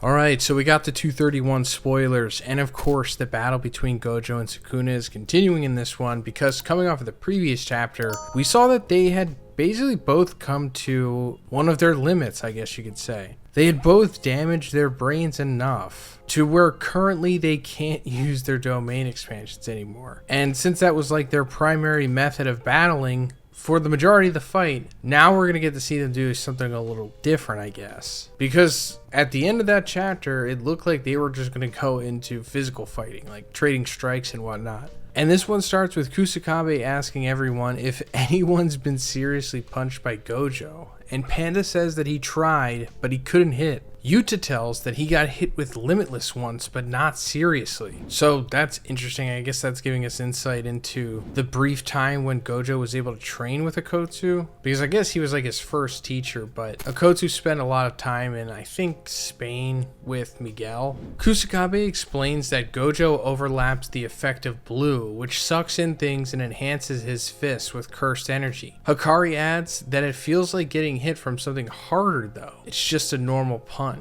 Alright, so we got the 231 spoilers, and of course the battle between Gojo and Sukuna is continuing in this one, because coming off of the previous chapter, we saw that they had basically both come to one of their limits, I guess you could say. They had both damaged their brains enough to where currently they can't use their domain expansions anymore. And since that was like their primary method of battling for the majority of the fight, now we're going to get to see them do something a little different, I guess. Because at the end of that chapter, it looked like they were just going to go into physical fighting, like trading strikes and whatnot. And this one starts with Kusakabe asking everyone if anyone's been seriously punched by Gojo. And Panda says that he tried, but he couldn't hit. Yuta tells that he got hit with Limitless once, but not seriously. So that's interesting. I guess that's giving us insight into the brief time when Gojo was able to train with Akotsu. Because I guess he was like his first teacher, but Akotsu spent a lot of time in, I think, Spain with Miguel. Kusakabe explains that Gojo overlaps the effect of blue, which sucks in things and enhances his fists with cursed energy. Hikari adds that it feels like getting hit from something harder though. It's just a normal punch.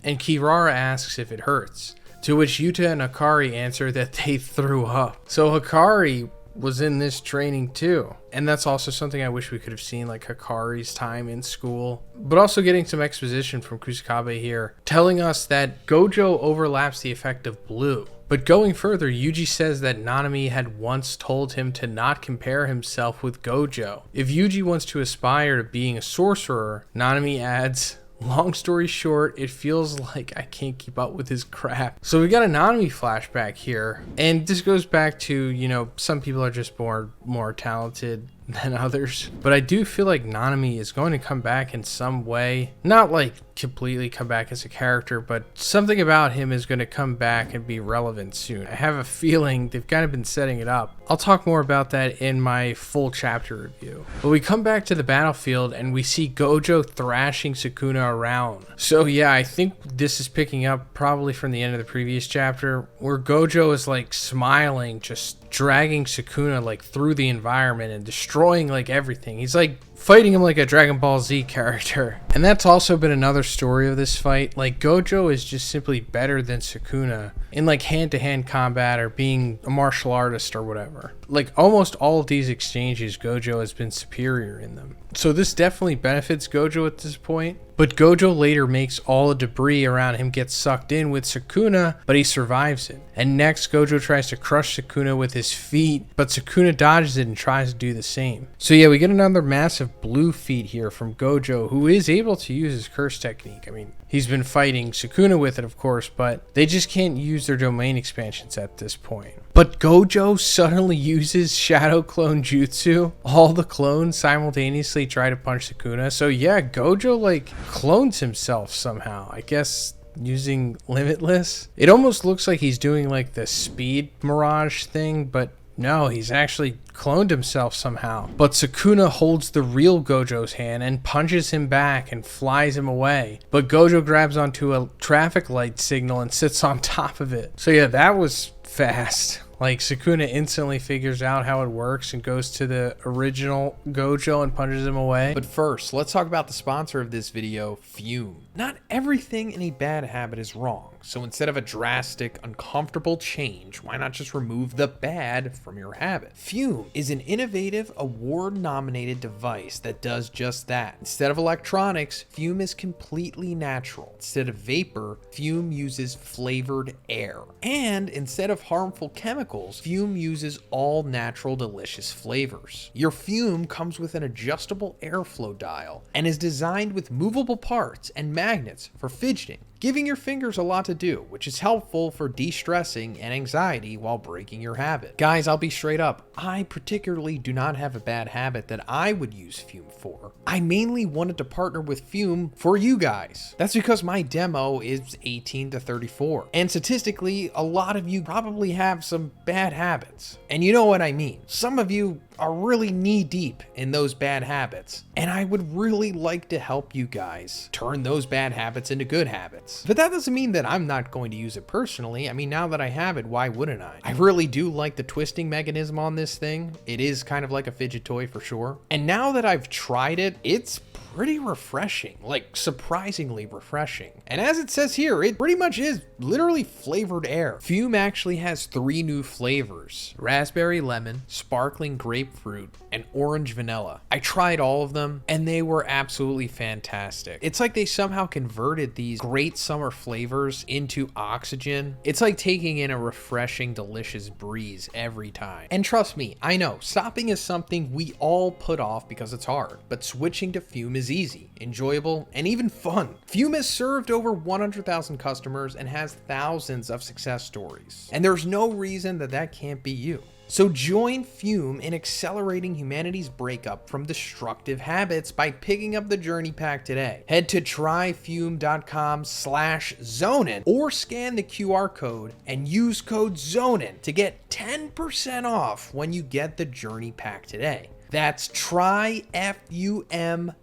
And Kirara asks if it hurts, to which Yuta and Hikari answer that they threw up. So Hikari was in this training too, and that's also something I wish we could have seen, like Hikari's time in school. But also getting some exposition from Kusakabe here, telling us that Gojo overlaps the effect of blue. But going further, Yuji says that Nanami had once told him to not compare himself with Gojo. If Yuji wants to aspire to being a sorcerer, Nanami adds, long story short, it feels like I can't keep up with his crap. So we got a Nanami flashback here, and this goes back to, you know, some people are just more talented than others. But I do feel like Nanami is going to come back in some way. Not like completely come back as a character, but something about him is going to come back and be relevant soon. I have a feeling they've kind of been setting it up. I'll talk more about that in my full chapter review. But we come back to the battlefield and we see Gojo thrashing Sukuna around. So yeah, I think this is picking up probably from the end of the previous chapter, where Gojo is like smiling, just dragging Sukuna like through the environment and destroying like everything. He's like fighting him like a Dragon Ball Z character. And that's also been another story of this fight. Like, Gojo is just simply better than Sukuna in like hand-to-hand combat or being a martial artist or whatever. Like, almost all of these exchanges, Gojo has been superior in them. So this definitely benefits Gojo at this point. But Gojo later makes all the debris around him get sucked in with Sukuna, but he survives it. And next, Gojo tries to crush Sukuna with his feet, but Sukuna dodges it and tries to do the same. So yeah, we get another massive blue feat here from Gojo, who is able to use his curse technique. I mean, he's been fighting Sukuna with it, of course, but they just can't use their domain expansions at this point. But Gojo suddenly uses Shadow Clone Jutsu. All the clones simultaneously try to punch Sukuna. So yeah, Gojo like clones himself somehow. I guess using Limitless. It almost looks like he's doing like the speed mirage thing, but no, he's actually cloned himself somehow. But Sukuna holds the real Gojo's hand and punches him back and flies him away. But Gojo grabs onto a traffic light signal and sits on top of it. So yeah, that was fast. Like, Sukuna instantly figures out how it works and goes to the original Gojo and punches him away. But first, let's talk about the sponsor of this video, Fume. Not everything in a bad habit is wrong, so instead of a drastic, uncomfortable change, why not just remove the bad from your habit? Fume is an innovative, award-nominated device that does just that. Instead of electronics, Fume is completely natural. Instead of vapor, Fume uses flavored air. And instead of harmful chemicals, Fume uses all natural, delicious flavors. Your Fume comes with an adjustable airflow dial and is designed with movable parts and magnets for fidgeting, giving your fingers a lot to do, which is helpful for de-stressing and anxiety while breaking your habit. Guys, I'll be straight up. I particularly do not have a bad habit that I would use Fume for. I mainly wanted to partner with Fume for you guys. That's because my demo is 18 to 34. And statistically, a lot of you probably have some bad habits. And you know what I mean. Some of you are really knee deep in those bad habits. And I would really like to help you guys turn those bad habits into good habits. habits. But that doesn't mean that I'm not going to use it personally. I mean, now that I have it, why wouldn't I? I really do like the twisting mechanism on this thing. It is kind of like a fidget toy for sure. And now that I've tried it, it's pretty refreshing, like surprisingly refreshing. And as it says here, it pretty much is literally flavored air. Fume actually has 3 new flavors: raspberry lemon, sparkling grapefruit, and orange vanilla. I tried all of them and they were absolutely fantastic. It's like they somehow converted these great summer flavors into oxygen. It's like taking in a refreshing, delicious breeze every time. And trust me, I know stopping is something we all put off because it's hard, but switching to Fume is easy, enjoyable, and even fun. Fume has served over 100,000 customers and has thousands of success stories. And there's no reason that that can't be you. So join Fume in accelerating humanity's breakup from destructive habits by picking up the Journey Pack today. Head to tryfume.com/Zhoniin or scan the QR code and use code Zhoniin to get 10% off when you get the Journey Pack today. That's tryfum.com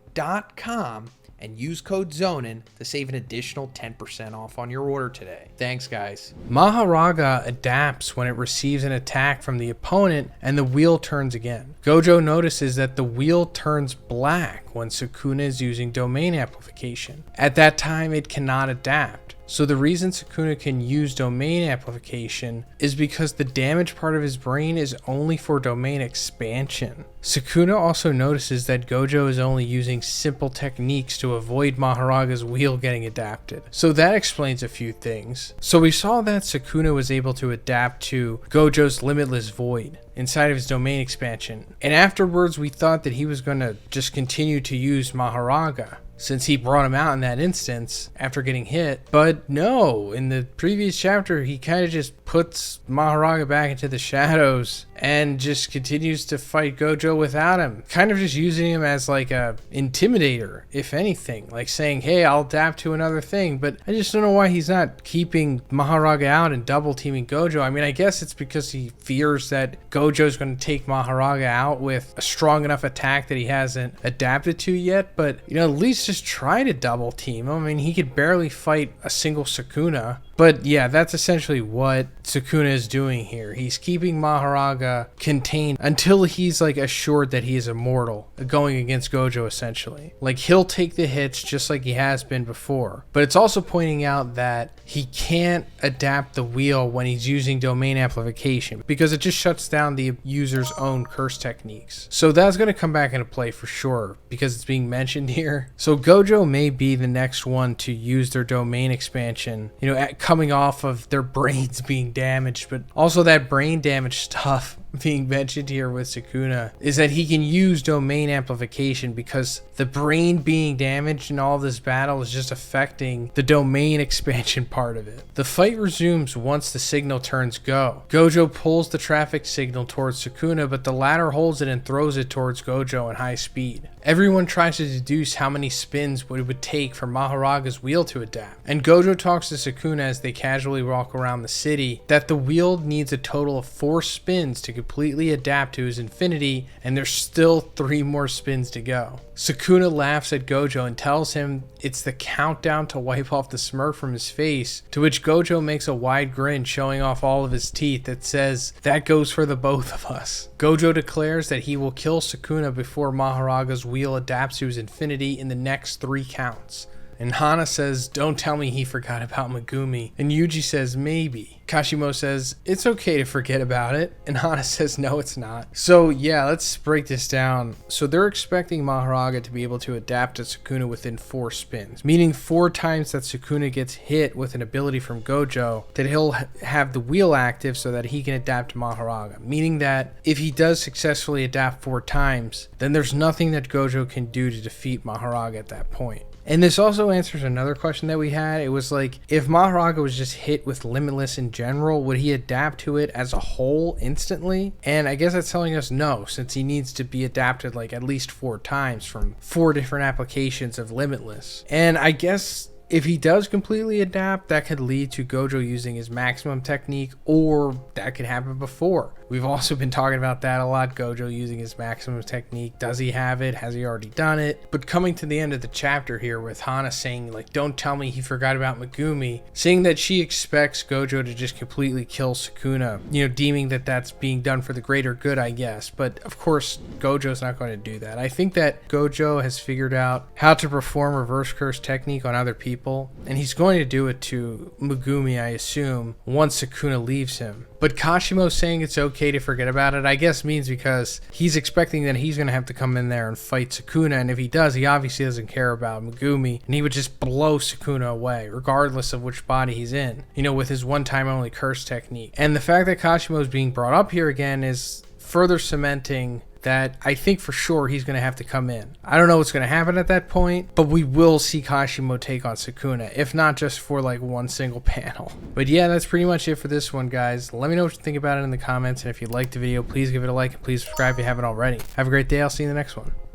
and use code Zhoniin to save an additional 10% off on your order today. Thanks, guys. Mahoraga adapts when it receives an attack from the opponent and the wheel turns again. Gojo notices that the wheel turns black when Sukuna is using domain amplification. At that time, it cannot adapt. So the reason Sukuna can use domain amplification is because the damage part of his brain is only for domain expansion. Sukuna also notices that Gojo is only using simple techniques to avoid Mahoraga's wheel getting adapted. So that explains a few things. So we saw that Sukuna was able to adapt to Gojo's limitless void inside of his domain expansion. And afterwards we thought that he was going to just continue to use Mahoraga, since he brought him out in that instance after getting hit. But no, in the previous chapter, he kind of just puts Mahoraga back into the shadows and just continues to fight Gojo without him. Kind of just using him as like a intimidator, if anything. Like saying, hey, I'll adapt to another thing. But I just don't know why he's not keeping Mahoraga out and double teaming Gojo. I mean, I guess it's because he fears that Gojo's going to take Mahoraga out with a strong enough attack that he hasn't adapted to yet. But, you know, at least just try to double team him. I mean, he could barely fight a single Sukuna. But yeah, that's essentially what Sukuna is doing here. He's keeping Mahoraga contained until he's like assured that he is immortal, going against Gojo essentially. Like he'll take the hits just like he has been before. But it's also pointing out that he can't adapt the wheel when he's using domain amplification because it just shuts down the user's own curse techniques. So that's going to come back into play for sure because it's being mentioned here. So Gojo may be the next one to use their domain expansion, you know, coming off of their brains being damaged, but also that brain damage stuff being mentioned here with Sukuna is that he can use domain amplification because the brain being damaged in all this battle is just affecting the domain expansion part of it. The fight resumes once the signal turns go. Gojo pulls the traffic signal towards Sukuna, but the latter holds it and throws it towards Gojo at high speed. Everyone tries to deduce how many spins it would take for Mahoraga's wheel to adapt, and Gojo talks to Sukuna as they casually walk around the city that the wheel needs a total of 4 spins to completely adapt to his infinity, and there's still 3 more spins to go. Sukuna laughs at Gojo and tells him it's the countdown to wipe off the smirk from his face, to which Gojo makes a wide grin showing off all of his teeth that says, that goes for the both of us. Gojo declares that he will kill Sukuna before Mahoraga's wheel adapts to his infinity in the next 3 counts. And Hana says, don't tell me he forgot about Megumi. And Yuji says, maybe. Kashimo says, it's okay to forget about it. And Hana says, no, it's not. So yeah, let's break this down. So they're expecting Mahoraga to be able to adapt to Sukuna within 4 spins, meaning 4 times that Sukuna gets hit with an ability from Gojo, that he'll have the wheel active so that he can adapt to Mahoraga. Meaning that if he does successfully adapt 4 times, then there's nothing that Gojo can do to defeat Mahoraga at that point. And this also answers another question that we had. It was like, if Mahoraga was just hit with Limitless in general, would he adapt to it as a whole instantly? And I guess that's telling us no, since he needs to be adapted like at least 4 times from 4 different applications of Limitless. And I guess if he does completely adapt, that could lead to Gojo using his maximum technique, or that could happen before. We've also been talking about that a lot, Gojo using his maximum technique. Does he have it? Has he already done it? But coming to the end of the chapter here with Hana saying, like, don't tell me he forgot about Megumi, saying that she expects Gojo to just completely kill Sukuna, you know, deeming that that's being done for the greater good, I guess. But of course, Gojo's not going to do that. I think that Gojo has figured out how to perform reverse curse technique on other people, and he's going to do it to Megumi, I assume, once Sukuna leaves him. But Kashimo saying it's okay to forget about it, I guess means because he's expecting that he's going to have to come in there and fight Sukuna, and if he does, he obviously doesn't care about Megumi, and he would just blow Sukuna away, regardless of which body he's in, you know, with his one-time only curse technique. And the fact that Kashimo is being brought up here again is further cementing that I think for sure he's going to have to come in. I don't know what's going to happen at that point, but we will see Kashimo take on Sukuna, if not just for like one single panel. But yeah, that's pretty much it for this one, guys. Let me know what you think about it in the comments, and if you liked the video, please give it a like and please subscribe if you haven't already. Have a great day. I'll see you in the next one.